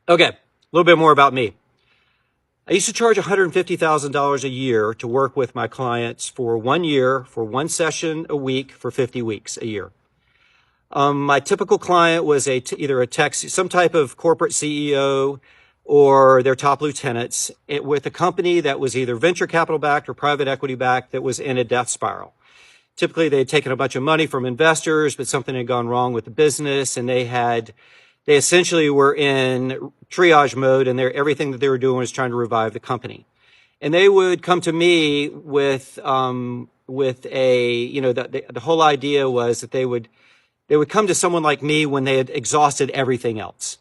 Okay, a little bit more about me. I used to charge $150,000 a year to work with my clients for 1 year, for one session a week, for 50 weeks a year. My typical client was either a tech, some type of corporate CEO or their top lieutenants with a company that was either venture capital backed or private equity backed that was in a death spiral. Typically, they'd taken a bunch of money from investors, but something had gone wrong with the business, and they essentially were in triage mode, and everything that they were doing was trying to revive the company. And they would come to me with the whole idea was that they would come to someone like me when they had exhausted everything else.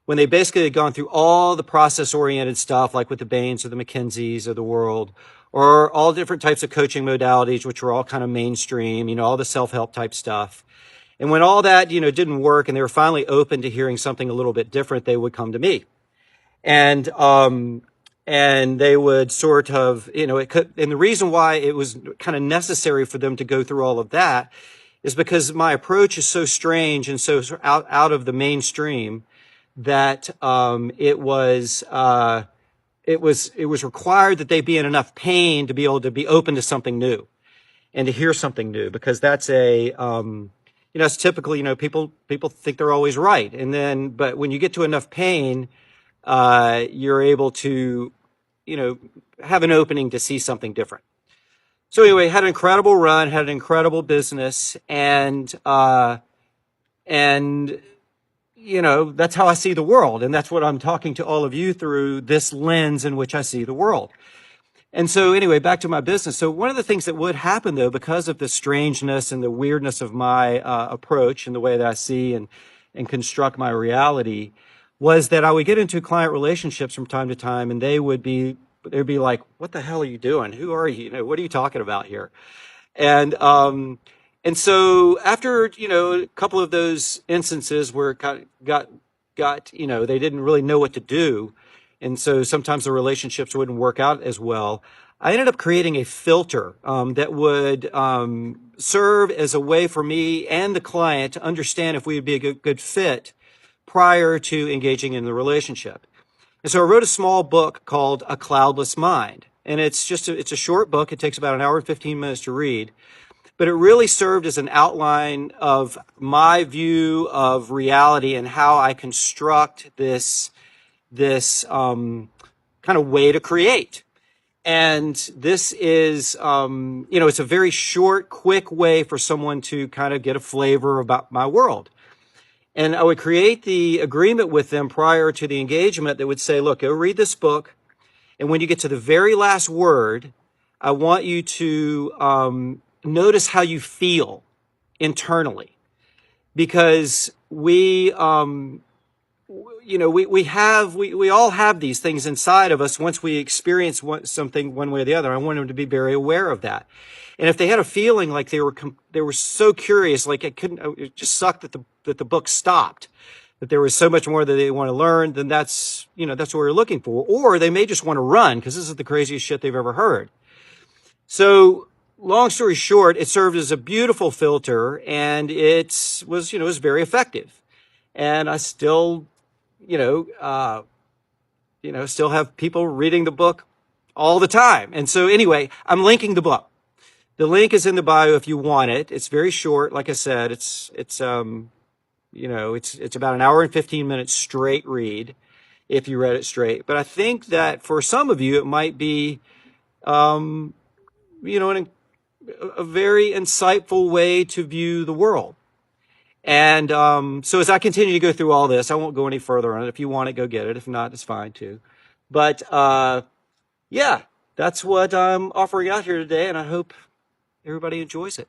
When they basically had gone through all the process-oriented stuff, like with the Bains or the McKinseys of the world, or all different types of coaching modalities, which were all kind of mainstream, all the self-help type stuff. And when all that, didn't work and they were finally open to hearing something a little bit different, they would come to me. And they would sort of, and the reason why it was kind of necessary for them to go through all of that is because my approach is so strange and so out of the mainstream that it was required that they be in enough pain to be able to be open to something new and to hear something new, because that's it's typically, people think they're always right. But when you get to enough pain, you're able to, have an opening to see something different. So anyway, had an incredible run, had an incredible business, and that's how I see the world. And that's what I'm talking to all of you through, this lens in which I see the world. And so anyway, back to my business. So one of the things that would happen, though, because of the strangeness and the weirdness of my approach and the way that I see and construct my reality, was that I would get into client relationships from time to time, and they'd be like, "What the hell are you doing? Who are you? What are you talking about here?" And so after a couple of those instances where it got they didn't really know what to do, and so sometimes the relationships wouldn't work out as well, I ended up creating a filter that would serve as a way for me and the client to understand if we would be a good fit prior to engaging in the relationship. And so I wrote a small book called A Cloudless Mind. And it's a short book. It takes about an hour and 15 minutes to read. But it really served as an outline of my view of reality and how I construct this kind of way to create. And this is, it's a very short, quick way for someone to kind of get a flavor about my world. And I would create the agreement with them prior to the engagement that would say, look, go read this book. And when you get to the very last word, I want you to notice how you feel internally. Because we all have these things inside of us once we experience something one way or the other. I want them to be very aware of that. And if they had a feeling like they were so curious, like it just sucked that the book stopped, that there was so much more that they want to learn, then that's what we're looking for. Or they may just want to run because this is the craziest shit they've ever heard. So long story short, it served as a beautiful filter, and it was very effective. And I still, still have people reading the book all the time. And so anyway, I'm linking the book. The link is in the bio if you want it. It's very short. Like I said, it's about an hour and 15 minutes straight read if you read it straight. But I think that for some of you, it might be, a very insightful way to view the world. And so as I continue to go through all this, I won't go any further on it. If you want it, go get it. If not, it's fine too. But yeah, that's what I'm offering out here today, and I hope everybody enjoys it.